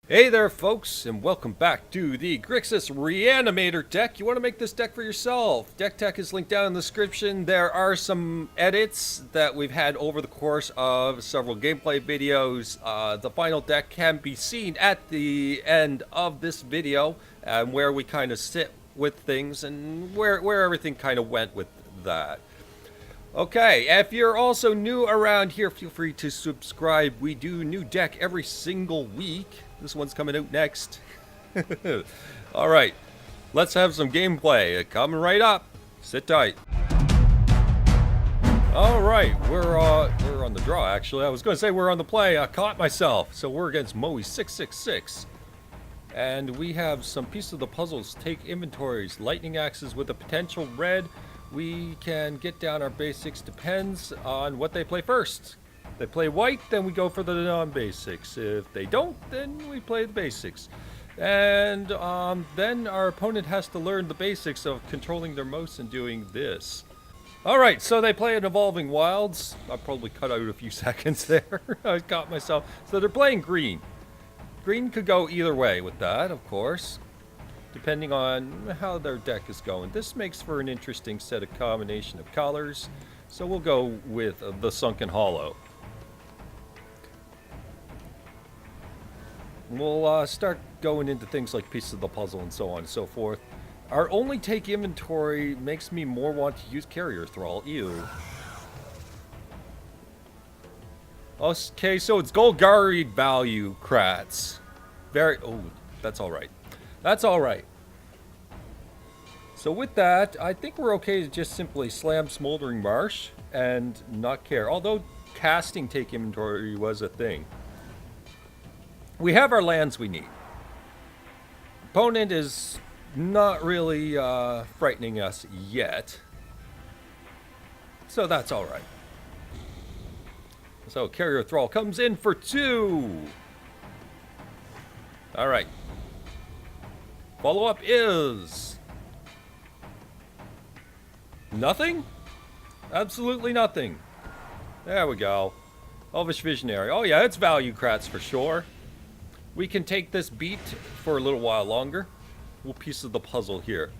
Hey there folks, and welcome back to the Grixis Reanimator deck. You want to make this deck for yourself. Deck tech is linked down in the description. There are some edits that we've had over the course of several gameplay videos. The final deck can be seen at the end of this video, where we kind of sit with things and where everything kind of went with that. Okay, if you're also new around here, feel free to subscribe. We do new deck every single week. This one's coming out next. Alright, let's have some gameplay. Coming right up. Sit tight. Alright, we're on the draw actually. I was going to say we're on the play. I caught myself. So we're against Moe666. And we have some pieces of the puzzles. Take inventories. Lightning axes with a potential red. We can get down our basics. Depends on what they play first. If they play white, then we go for the non-basics. If they don't, then we play the basics. And then our opponent has to learn the basics of controlling their mouse and doing this. Alright, so they play an Evolving Wilds. I probably cut out a few seconds there. I caught myself. So they're playing green. Green could go either way with that, of course, depending on how their deck is going. This makes for an interesting set of combination of colors. So we'll go with the Sunken Hollow. We'll start going into things like pieces of the puzzle and so on and so forth. Our only take inventory makes me more want to use Carrier Thrall. Ew. Okay, so it's Golgari value Kratz. Oh, that's alright. That's alright. So with that, I think we're okay to just simply slam Smoldering Marsh and not care. Although casting take inventory was a thing. We have our lands we need. Opponent is not really frightening us yet. So that's alright. So Carrier Thrall comes in for 2. Alright. Follow-up is... nothing? Absolutely nothing. There we go. Elvish Visionary. Oh yeah, it's value Kratz for sure. We can take this beat for a little while longer. We'll piece of the puzzle here.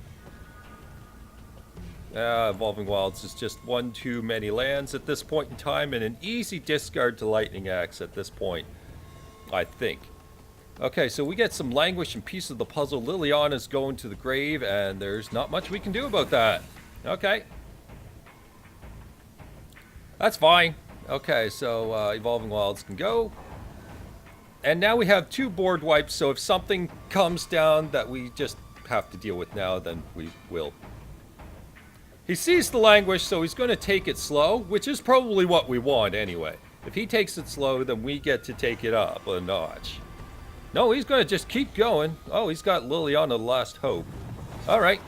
Evolving Wilds is just one too many lands at this point in time, and an easy discard to Lightning Axe at this point, I think. Okay, so we get some languish and piece of the puzzle. Liliana's going to the grave, and there's not much we can do about that. Okay. That's fine. Okay, so Evolving Wilds can go. And now we have 2 board wipes, so if something comes down that we just have to deal with now, then we will. He sees the languish, so he's going to take it slow, which is probably what we want anyway. If he takes it slow, then we get to take it up a notch. No, he's going to just keep going. Oh, he's got Liliana, the last hope. Alright.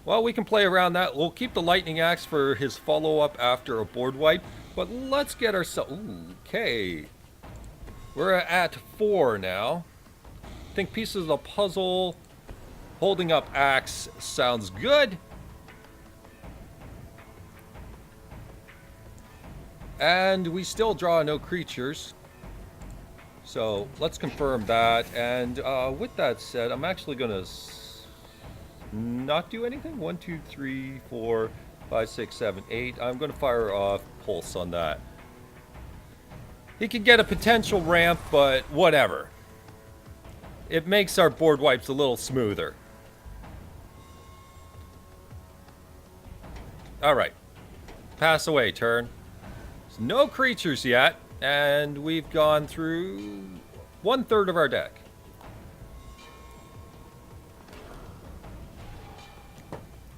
Well, we can play around that. We'll keep the Lightning Axe for his follow-up after a board wipe. But let's get ourselves... okay. We're at 4 now. I think pieces of the puzzle... holding up axe sounds good. And we still draw no creatures. So let's confirm that. And with that said, I'm actually going to not do anything. 1, 2, 3, 4, 5, 6, 7, 8. I'm going to fire off Pulse on that. He can get a potential ramp, but whatever. It makes our board wipes a little smoother. Alright. Pass away, turn. There's no creatures yet, and we've gone through 1/3 of our deck.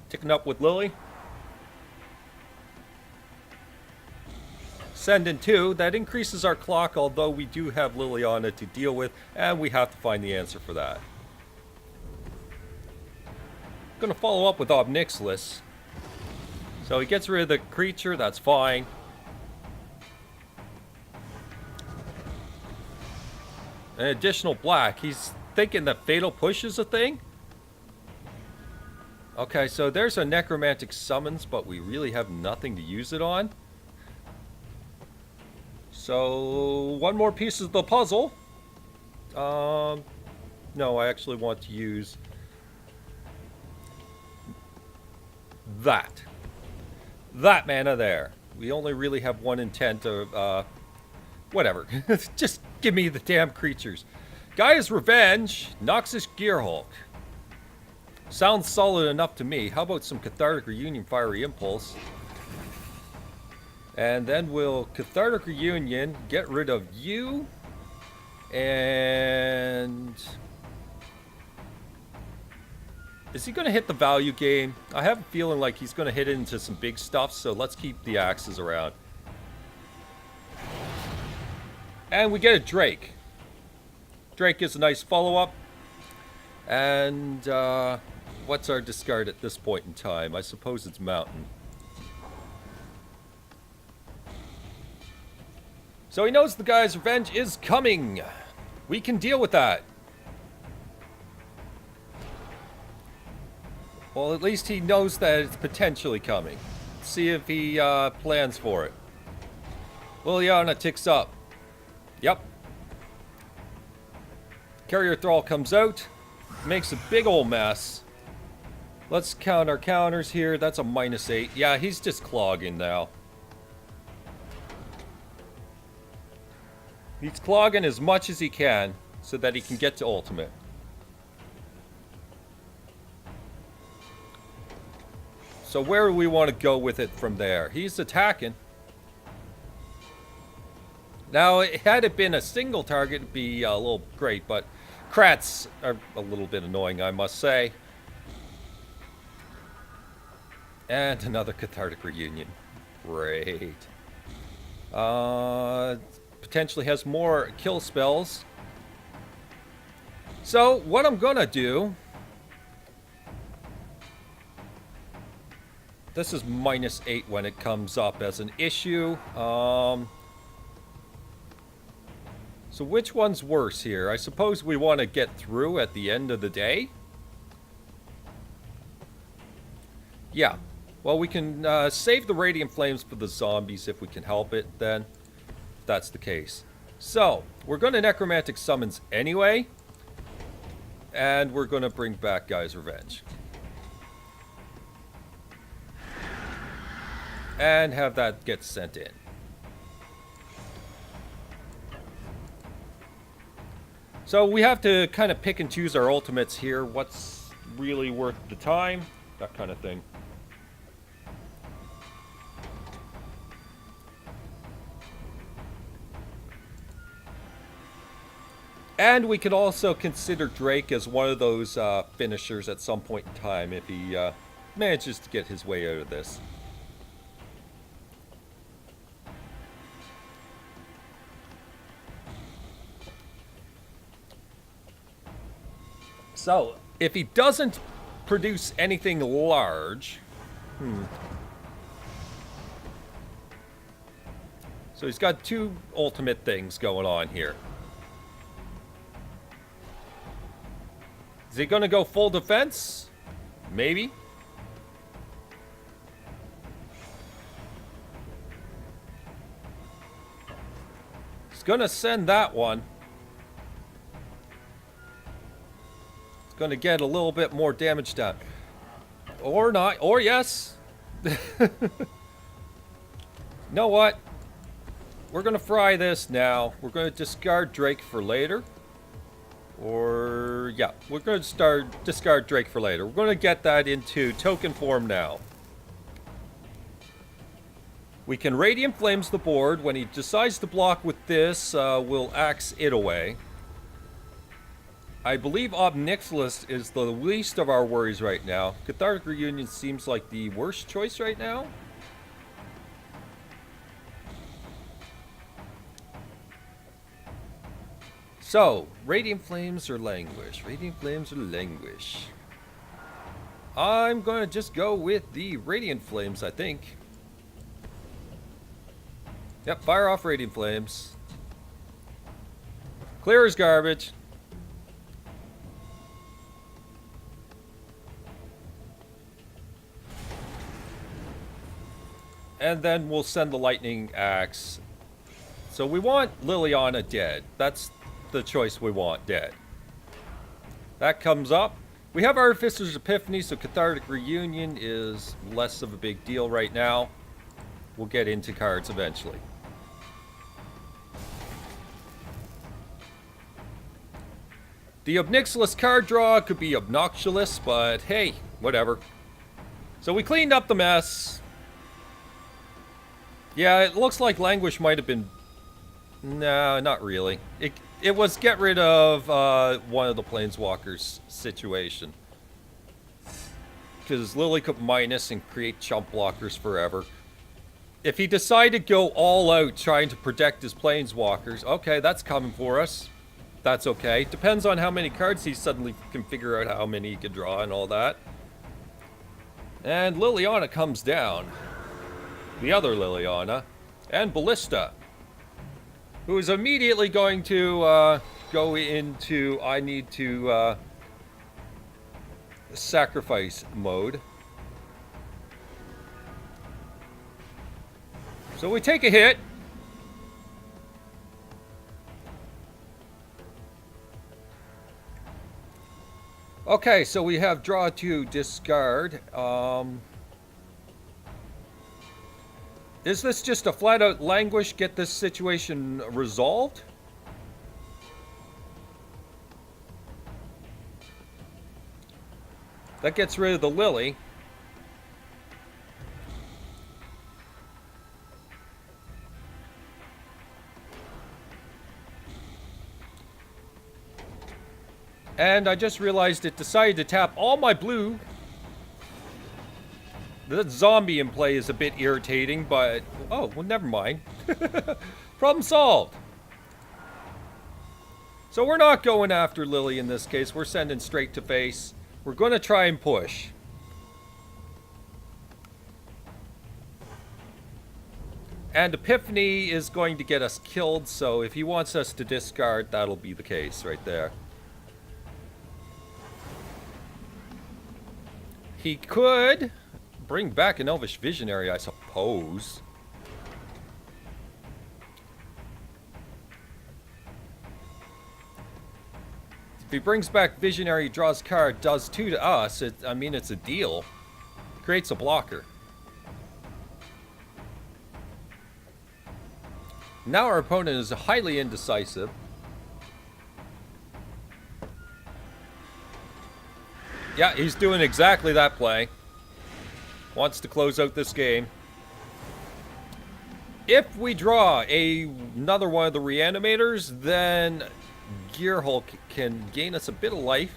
Ticking up with Lily. Send in 2. That increases our clock, although we do have Liliana to deal with, and we have to find the answer for that. Gonna follow up with Obnixilis. So he gets rid of the creature, that's fine. An additional black. He's thinking that Fatal Push is a thing? Okay, so there's a Necromantic Summons, but we really have nothing to use it on. So, one more piece of the puzzle. No, I actually want to use that. That mana there. We only really have one intent of, whatever. Just give me the damn creatures. Gaia's Revenge, Noxus Gearhulk. Sounds solid enough to me. How about some Cathartic Reunion, Fiery Impulse? And then we'll Cathartic Reunion, get rid of you. And... is he going to hit the value game? I have a feeling like he's going to hit into some big stuff, so let's keep the axes around. And we get a Drake. Drake is a nice follow-up. And what's our discard at this point in time? I suppose it's Mountain. So he knows the guy's revenge is coming. We can deal with that. Well, at least he knows that it's potentially coming. Let's see if he plans for it. Liliana ticks up. Yep. Carrier Thrall comes out. Makes a big old mess. Let's count our counters here. That's a -8. Yeah, he's just clogging now. He's clogging as much as he can so that he can get to ultimate. So where do we want to go with it from there? He's attacking. Now, had it been a single target, it'd be a little great, but crats are a little bit annoying, I must say. And another Cathartic Reunion. Great. Potentially has more kill spells. So, what I'm gonna do... this is -8 when it comes up as an issue. So which one's worse here? I suppose we want to get through at the end of the day. Yeah. Well, we can save the Radiant Flames for the zombies if we can help it, then. If that's the case. So, we're going to Necromantic Summons anyway. And we're going to bring back Gaia's Revenge. And have that get sent in. So we have to kind of pick and choose our ultimates here. What's really worth the time? That kind of thing. And we could also consider Drake as one of those finishers at some point in time if he manages to get his way out of this. So, if he doesn't produce anything large... So he's got two ultimate things going on here. Is he going to go full defense? Maybe. He's going to send that one. Going to get a little bit more damage done. Or not. Or yes. You know what? We're going to fry this now. We're going to discard Drake for later. Or, yeah. We're going to discard Drake for later. We're going to get that into token form now. We can Radiant Flames the board. When he decides to block with this, we'll axe it away. I believe Obnixilis is the least of our worries right now. Cathartic Reunion seems like the worst choice right now. So, Radiant Flames or Languish? Radiant Flames or Languish? I'm going to just go with the Radiant Flames, I think. Yep, fire off Radiant Flames. Clear as garbage. And then we'll send the Lightning Axe So we want Liliana dead. That's the choice we want, dead. That comes up. We have Artificer's Epiphany, so Cathartic Reunion is less of a big deal right now. We'll get into cards eventually. The Obnixilis card draw could be obnoxious, but hey, whatever. So we cleaned up the mess. Yeah, it looks like Languish might have been... No, not really. It was get rid of one of the Planeswalkers situation. Because Lily could minus and create chump blockers forever. If he decided to go all out trying to protect his Planeswalkers, okay, that's coming for us. That's okay. Depends on how many cards he suddenly can figure out how many he can draw and all that. And Liliana comes down. The other Liliana. And Ballista. Who is immediately going to go into I need to sacrifice mode. So we take a hit. Okay, so we have draw to discard. Is this just a flat-out Languish, get this situation resolved? That gets rid of the Lily. And I just realized it decided to tap all my blue. The zombie in play is a bit irritating, but... Oh, well, never mind. Problem solved. So we're not going after Lily in this case. We're sending straight to face. We're going to try and push. And Epiphany is going to get us killed, so if he wants us to discard, that'll be the case right there. He could bring back an Elvish Visionary, I suppose. If he brings back Visionary, draws card, does 2 to us, I mean, it's a deal. Creates a blocker. Now our opponent is highly indecisive. Yeah, he's doing exactly that play. Wants to close out this game. If we draw another one of the Reanimators, then Gearhulk can gain us a bit of life.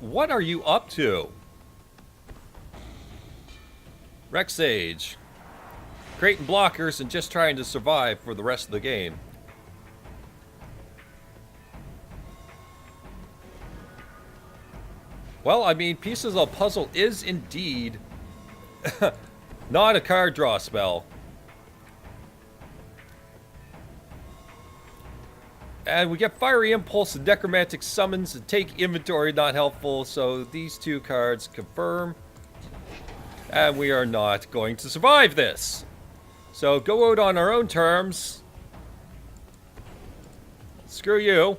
What are you up to? Rexage. Creating blockers and just trying to survive for the rest of the game. Well, I mean, Pieces of the Puzzle is indeed not a card draw spell. And we get Fiery Impulse and Necromantic Summons and take inventory, not helpful. So these two cards confirm. And we are not going to survive this. So go out on our own terms. Screw you.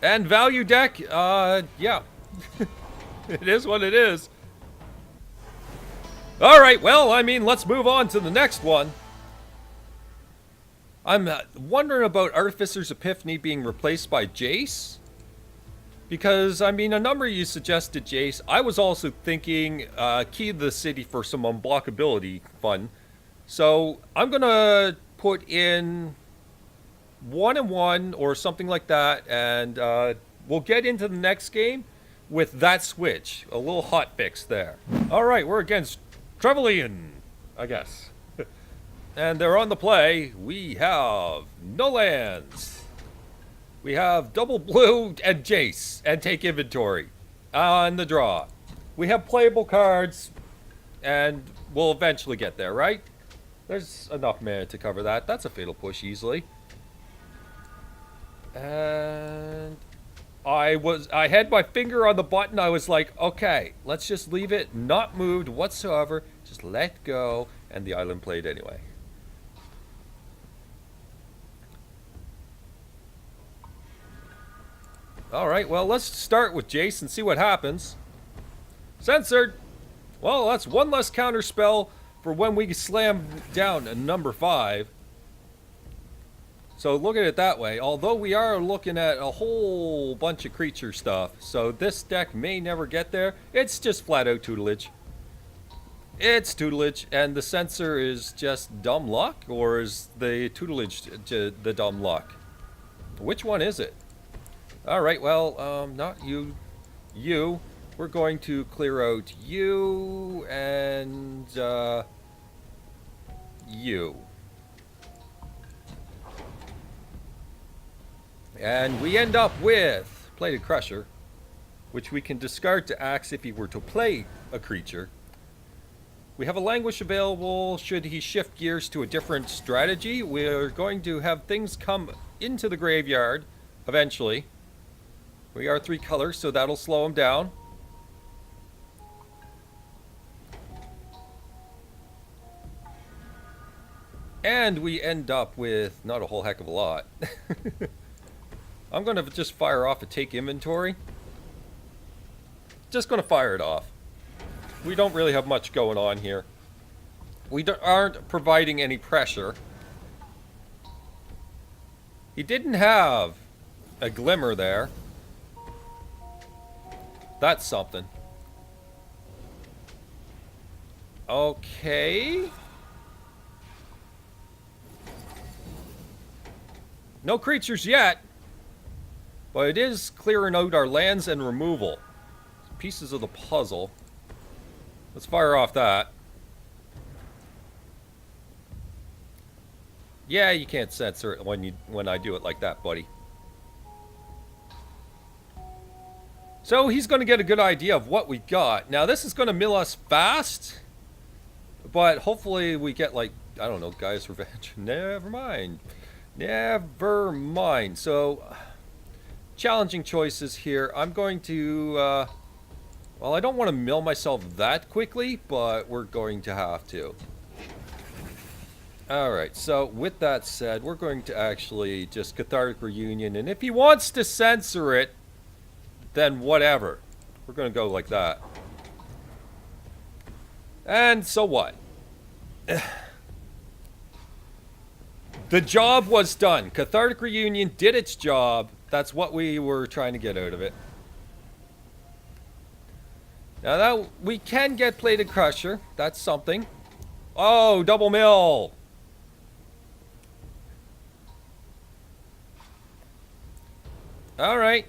And value deck, yeah. It is what it is. Alright, well, I mean, let's move on to the next one. I'm wondering about Artificer's Epiphany being replaced by Jace. Because, I mean, a number of you suggested Jace. I was also thinking Key to the City for some unblockability fun. So, I'm going to put in 1-1 or something like that, and we'll get into the next game with that switch. A little hot fix there. Alright, we're against Trevelyan, I guess. And they're on the play. We have no lands. We have double blue and Jace, and take inventory on the draw. We have playable cards, and we'll eventually get there, right? There's enough mana to cover that. That's a fatal push easily. And I had my finger on the button. I was like, okay, let's just leave it not moved whatsoever. Just let go. And the island played anyway. Alright, well, let's start with Jace and see what happens. Censored! Well, that's one less counter spell for when we slam down a number 5. So look at it that way. Although we are looking at a whole bunch of creature stuff, so this deck may never get there. It's just flat out tutelage. It's tutelage, and the censor is just dumb luck, or is the tutelage the dumb luck? Which one is it? Alright, well, not you. You. We're going to clear out you and you. And we end up with Plated Crusher, which we can discard to axe if he were to play a creature. We have a Languish available should he shift gears to a different strategy. We're going to have things come into the graveyard eventually. We are 3 colors, so that'll slow him down. And we end up with not a whole heck of a lot. I'm going to just fire off a take inventory. Just going to fire it off. We don't really have much going on here. We aren't providing any pressure. He didn't have a glimmer there. That's something. Okay. No creatures yet. But it is clearing out our lands and removal. Pieces of the puzzle. Let's fire off that. Yeah, you can't censor it when I do it like that, buddy. So he's going to get a good idea of what we got. Now this is going to mill us fast, but hopefully we get like, I don't know, Gaia's Revenge. Never mind. Never mind. So challenging choices here. I'm going to, well, I don't want to mill myself that quickly, but we're going to have to. Alright, so with that said, we're going to actually just Cathartic Reunion, and if he wants to censor it, then whatever. We're going to go like that. And so what? The job was done. Cathartic Reunion did its job. That's what we were trying to get out of it. Now that we can get Plated Crusher. That's something. Oh, double mill. Alright.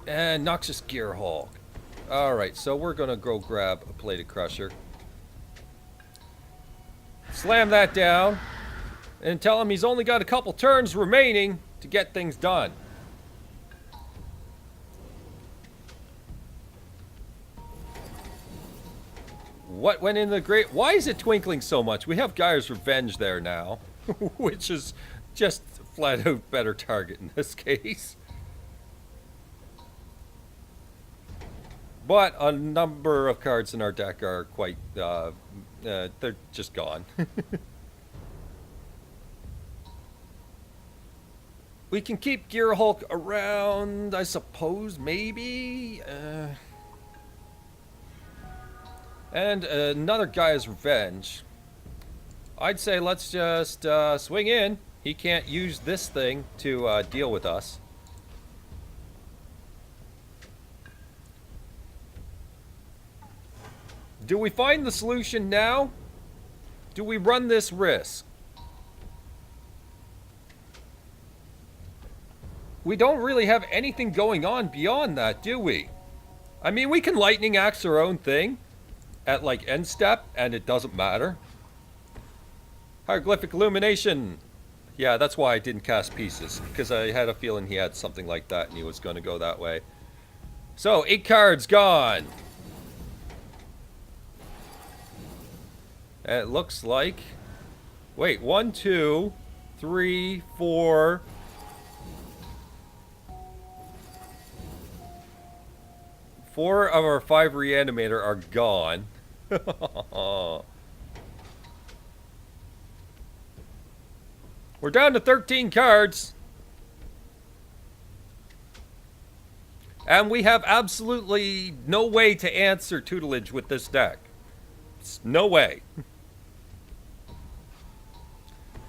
And Noxious Gearhulk. Alright, so we're going to go grab a Plated Crusher. Slam that down. And tell him he's only got a couple turns remaining to get things done. What went in the great... Why is it twinkling so much? We have Gaia's Revenge there now. Which is just flat out better target in this case. But a number of cards in our deck are quite, they're just gone. We can keep Gearhulk around, I suppose, maybe? And another Gaia's Revenge. I'd say let's just swing in. He can't use this thing to deal with us. Do we find the solution now? Do we run this risk? We don't really have anything going on beyond that, do we? I mean, we can Lightning Axe our own thing at like end step, and it doesn't matter. Hieroglyphic Illumination. Yeah, that's why I didn't cast Pieces, because I had a feeling he had something like that and he was going to go that way. So, 8 cards gone. And it looks like... Wait, 1, 2, 3, 4... 4 of our 5 Reanimator are gone. We're down to 13 cards. And we have absolutely no way to answer tutelage with this deck. No way.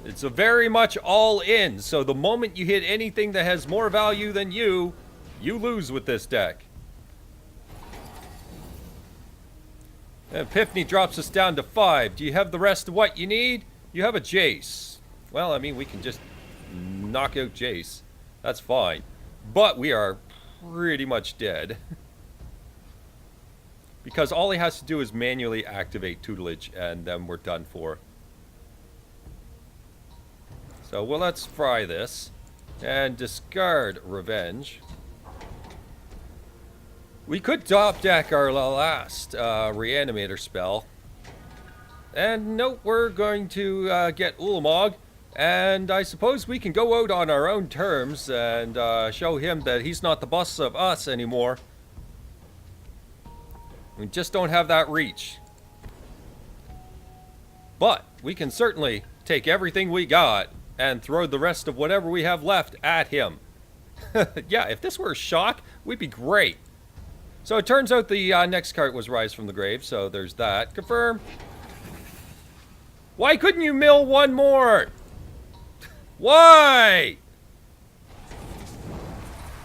It's a very much all in, so the moment you hit anything that has more value than you lose with this deck. Epiphany drops us down to 5. Do you have the rest of what you need? You have a Jace. Well, I mean, we can just knock out Jace. That's fine. But we are pretty much dead. Because all he has to do is manually activate tutelage, and then we're done for. So, well, let's fry this. And discard Revenge. We could top deck our last Reanimator spell. And nope, we're going to get Ulamog. And I suppose we can go out on our own terms and show him that he's not the boss of us anymore. We just don't have that reach. But we can certainly take everything we got and throw the rest of whatever we have left at him. Yeah, if this were a shock, we'd be great. So it turns out the next card was Rise from the Grave, so there's that. Confirm. Why couldn't you mill one more? Why?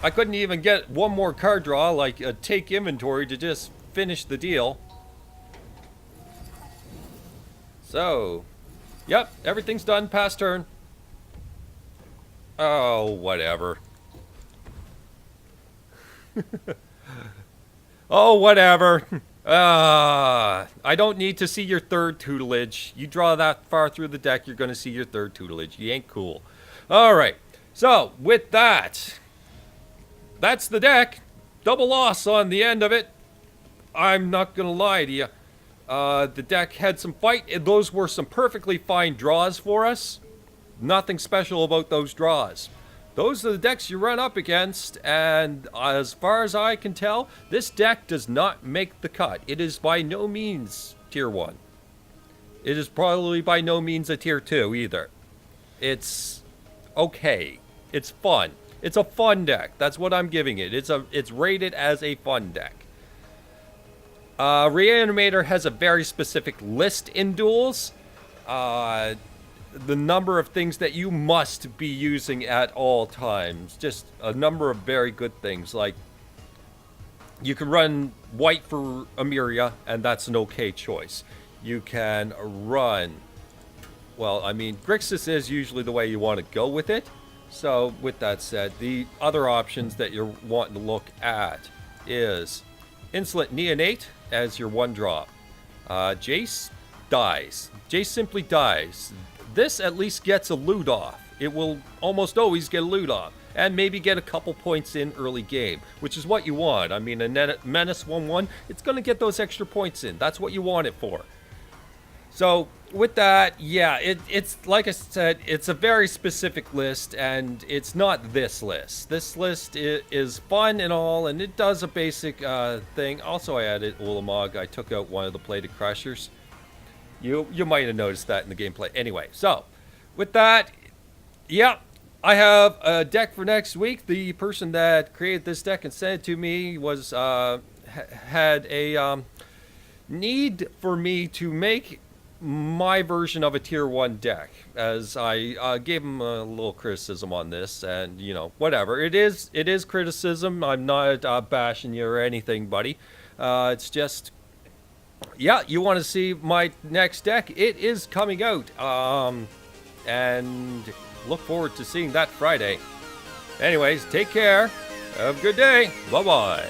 I couldn't even get one more card draw, like a take inventory, to just finish the deal. So, yep, everything's done. Pass turn. Oh, whatever. Oh, whatever. I don't need to see your third tutelage. You draw that far through the deck, you're going to see your third tutelage. You ain't cool. All right. So, with that, that's the deck. Double loss on the end of it. I'm not going to lie to you. The deck had some fight. Those were some perfectly fine draws for us. Nothing special about those draws. Those are the decks you run up against, and as far as I can tell, this deck does not make the cut. It is by no means tier 1. It is probably by no means a tier 2 either. It's okay. It's fun. It's a fun deck. That's what I'm giving it. It's rated as a fun deck. Reanimator has a very specific list in Duels. The number of things that you must be using at all times. Just a number of very good things. Like, you can run white for Emiria, and that's an okay choice. You can run... Well, I mean, Grixis is usually the way you want to go with it. So, with that said, the other options that you're wanting to look at is Insolent Neonate as your 1-drop. Jace dies. Jace simply dies. This at least gets a loot off. It will almost always get a loot off. And maybe get a couple points in early game, which is what you want. I mean, a Menace 1-1, it's going to get those extra points in. That's what you want it for. So, with that, yeah, it's like I said, it's a very specific list, and it's not this list. This list is fun and all, and it does a basic thing. Also, I added Ulamog. I took out one of the Plated Crushers. You might have noticed that in the gameplay. Anyway, so, with that, yeah, I have a deck for next week. The person that created this deck and sent it to me was had a need for me to make my version of a tier 1 deck, as I gave him a little criticism on this, and you know, whatever. It is criticism. I'm not bashing you or anything, buddy. It's just, yeah, you want to see my next deck? It is coming out, and look forward to seeing that Friday. Anyways, take care. Have a good day. Bye-bye.